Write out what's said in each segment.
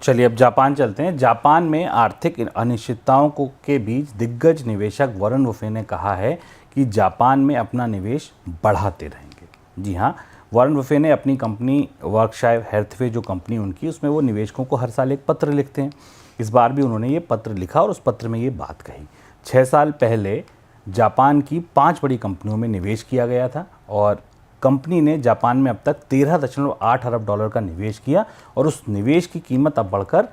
चलिए अब जापान चलते हैं। जापान में आर्थिक अनिश्चितताओं को के बीच दिग्गज निवेशक वॉरेन बफे ने कहा है कि जापान में अपना निवेश बढ़ाते रहेंगे। जी हाँ, वॉरेन बफे ने अपनी कंपनी बर्कशायर हैथवे जो कंपनी उनकी, उसमें वो निवेशकों को हर साल एक पत्र लिखते हैं। इस बार भी उन्होंने ये पत्र लिखा और उस पत्र में ये बात कही। 6 साल पहले जापान की 5 बड़ी कंपनियों में निवेश किया गया था और कंपनी ने जापान में अब तक 13.8 अरब डॉलर का निवेश किया और उस निवेश की कीमत अब बढ़कर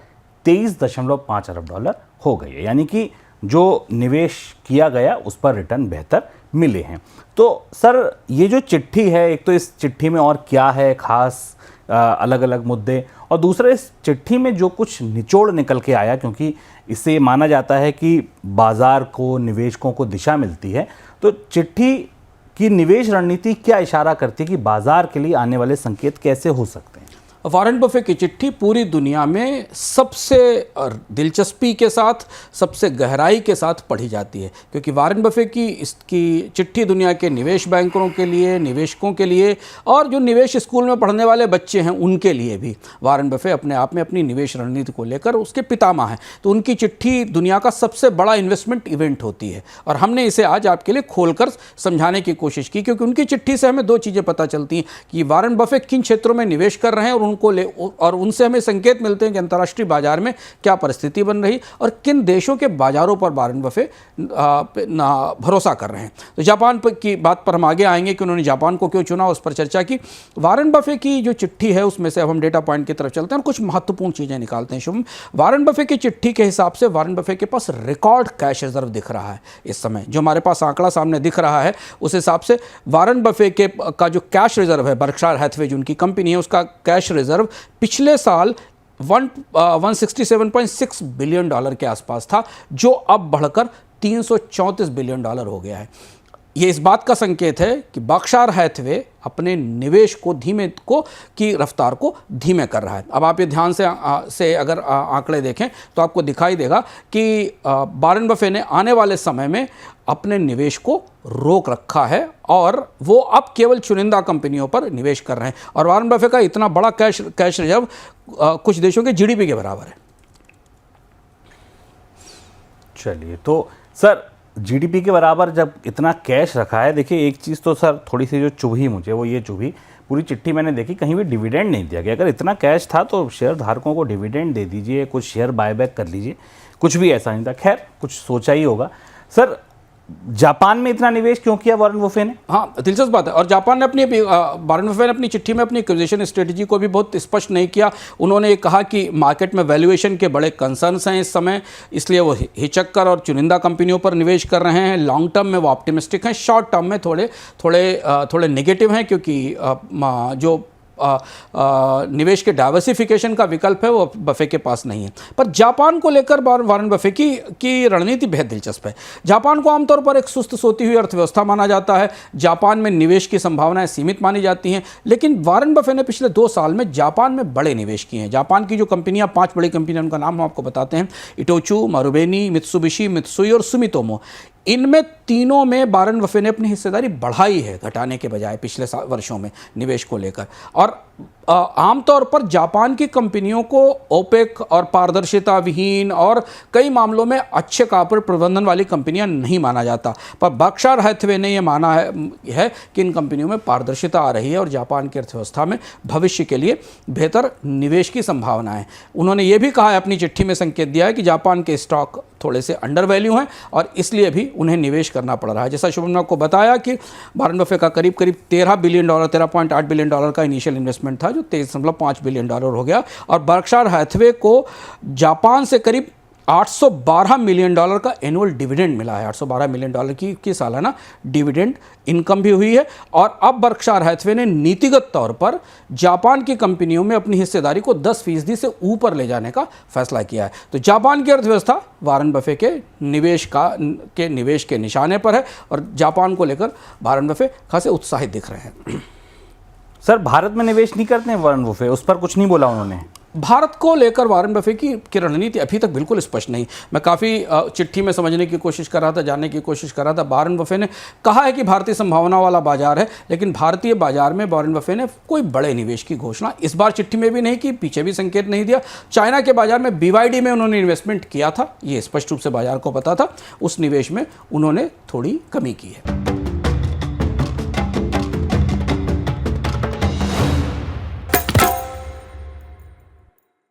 23.5 अरब डॉलर हो गई है। यानी कि जो निवेश किया गया उस पर रिटर्न बेहतर मिले हैं। तो सर, ये जो चिट्ठी है, एक तो इस चिट्ठी में और क्या है खास अलग अलग मुद्दे, और दूसरा इस चिट्ठी में जो कुछ निचोड़ निकल के आया, क्योंकि इससे माना जाता है कि बाजार को, निवेशकों को दिशा मिलती है, तो चिट्ठी की निवेश रणनीति क्या इशारा करती है कि बाजार के लिए आने वाले संकेत कैसे हो सकते हैं? वॉरेन बफे की चिट्ठी पूरी दुनिया में सबसे दिलचस्पी के साथ, सबसे गहराई के साथ पढ़ी जाती है, क्योंकि वॉरेन बफे की इसकी चिट्ठी दुनिया के निवेश बैंकरों के लिए, निवेशकों के लिए और जो निवेश स्कूल में पढ़ने वाले बच्चे हैं उनके लिए भी। वॉरेन बफे अपने आप में अपनी निवेश रणनीति को लेकर उसके पितामह हैं, तो उनकी चिट्ठी दुनिया का सबसे बड़ा इन्वेस्टमेंट इवेंट होती है और हमने इसे आज आपके लिए खोलकर समझाने की कोशिश की, क्योंकि उनकी चिट्ठी से हमें 2 चीज़ें पता चलती हैं कि वॉरेन बफे किन क्षेत्रों में निवेश कर रहे हैं और उनसे हमें संकेत मिलते हैं कि अंतर्राष्ट्रीय बाजार में क्या परिस्थिति बन रही और किन देशों के बाजारों पर वॉरेन बफे भरोसा कर रहे हैं। तो जापान की बात पर हम आगे आएंगे कि उन्होंने जापान को क्यों चुना, उस पर चर्चा की। वॉरेन बफे की जो चिट्ठी है उसमें से अब हम डेटा पॉइंट की तरफ चलते हैं और कुछ महत्वपूर्ण चीज़ें निकालते हैं। शुभम, वॉरेन बफे की चिट्ठी के हिसाब से वॉरेन बफे के पास रिकॉर्ड कैश रिजर्व दिख रहा है इस समय। जो हमारे पास आंकड़ा सामने दिख रहा है उस हिसाब से वॉरेन बफे का जो कैश रिजर्व है, बर्कशायर हैथवे जो उनकी कंपनी है, उसका कैश रिजर्व पिछले साल 167.6 बिलियन डॉलर के आसपास था, जो अब बढ़कर 334 बिलियन डॉलर हो गया है। ये इस बात का संकेत है कि बर्कशायर हैथवे अपने निवेश को की रफ्तार को धीमे कर रहा है। अब आप ये ध्यान से अगर आंकड़े देखें तो आपको दिखाई देगा कि वॉरेन बफे ने आने वाले समय में अपने निवेश को रोक रखा है और वो अब केवल चुनिंदा कंपनियों पर निवेश कर रहे हैं। और वॉरेन बफे का इतना बड़ा कैश रिजर्व कुछ देशों के जीडीपी के बराबर है। चलिए, तो सर जीडीपी के बराबर जब इतना कैश रखा है, देखिए एक चीज़ तो सर थोड़ी सी जो चुभी मुझे, वो ये चुभी, पूरी चिट्ठी मैंने देखी, कहीं भी डिविडेंड नहीं दिया गया। अगर इतना कैश था तो शेयर धारकों को डिविडेंड दे दीजिए, कुछ शेयर बायबैक कर लीजिए, कुछ भी ऐसा नहीं था। खैर, कुछ सोचा ही होगा। सर, जापान में इतना निवेश क्यों किया वॉरेन बफे ने? हाँ, दिलचस्प बात है। और जापान ने वॉरेन बफे ने अपनी चिट्ठी में अपनी एक्विजिशन स्ट्रेटजी को भी बहुत स्पष्ट नहीं किया। उन्होंने ये कहा कि मार्केट में वैल्यूएशन के बड़े कंसर्न्स हैं इस समय, इसलिए वो हिचक कर और चुनिंदा कंपनियों पर निवेश कर रहे हैं। लॉन्ग टर्म में वो ऑप्टिमिस्टिक हैं, शॉर्ट टर्म में थोड़े नेगेटिव हैं, क्योंकि जो निवेश के डाइवर्सिफिकेशन का विकल्प है वो बफे के पास नहीं है। पर जापान को लेकर वॉरेन बफे की रणनीति बेहद दिलचस्प है। जापान को आमतौर पर एक सुस्त सोती हुई अर्थव्यवस्था माना जाता है, जापान में निवेश की संभावनाएं सीमित मानी जाती हैं, लेकिन वॉरेन बफे ने पिछले 2 साल में जापान में बड़े निवेश किए हैं। जापान की जो कंपनियां, 5 बड़ी कंपनियां, उनका नाम हम आपको बताते हैं: इटोचू, मारुबेनी, मित्सुबिशी, मित्सुई और सुमितोमो। इनमें तीनों में वॉरेन बफे ने अपनी हिस्सेदारी बढ़ाई है, घटाने के बजाय पिछले वर्षों में निवेश को लेकर। और आमतौर पर जापान की कंपनियों को ओपेक और पारदर्शिता विहीन और कई मामलों में अच्छे कॉर्पोरेट प्रबंधन वाली कंपनियां नहीं माना जाता, पर बर्कशायर हैथवे ने यह माना है कि इन कंपनियों में पारदर्शिता आ रही है और जापान की अर्थव्यवस्था में भविष्य के लिए बेहतर निवेश की संभावना है। उन्होंने ये भी कहा है, अपनी चिट्ठी में संकेत दिया है कि जापान के स्टॉक थोड़े से अंडर वैल्यू हैं और इसलिए भी उन्हें निवेश करना पड़ रहा है। जैसा शुभम ने आपको बताया कि वॉरेन बफे का करीब 13 बिलियन डॉलर, 13.8 बिलियन डॉलर का इनिशियल इन्वेस्टमेंट था, जो 23.5 बिलियन डॉलर हो गया। और बर्कशायर हैथवे को जापान से करीब 812 मिलियन डॉलर का एनुअल डिविडेंड मिला है। 812 मिलियन डॉलर की सालाना डिविडेंड इनकम भी हुई है। और अब बर्कशायर हैथवे ने नीतिगत तौर पर जापान की कंपनियों में अपनी हिस्सेदारी को 10% से ऊपर ले जाने का फैसला किया है। तो जापान की अर्थव्यवस्था वॉरेन बफे के निवेश के निशाने पर है और जापान को लेकर वॉरेन बफे खासे उत्साहित दिख रहे हैं। सर, भारत में निवेश नहीं करते हैं वॉरेन बफे, उस पर कुछ नहीं बोला उन्होंने? भारत को लेकर वॉरेन बफेट की रणनीति अभी तक बिल्कुल स्पष्ट नहीं। मैं काफ़ी चिट्ठी में समझने की कोशिश कर रहा था, जानने की कोशिश कर रहा था। वॉरेन बफेट ने कहा है कि भारतीय संभावना वाला बाजार है, लेकिन भारतीय बाजार में वॉरेन बफेट ने कोई बड़े निवेश की घोषणा इस बार चिट्ठी में भी नहीं की, पीछे भी संकेत नहीं दिया। चाइना के बाजार में BYD में उन्होंने इन्वेस्टमेंट किया था, ये स्पष्ट रूप से बाजार को पता था। उस निवेश में उन्होंने थोड़ी कमी की है।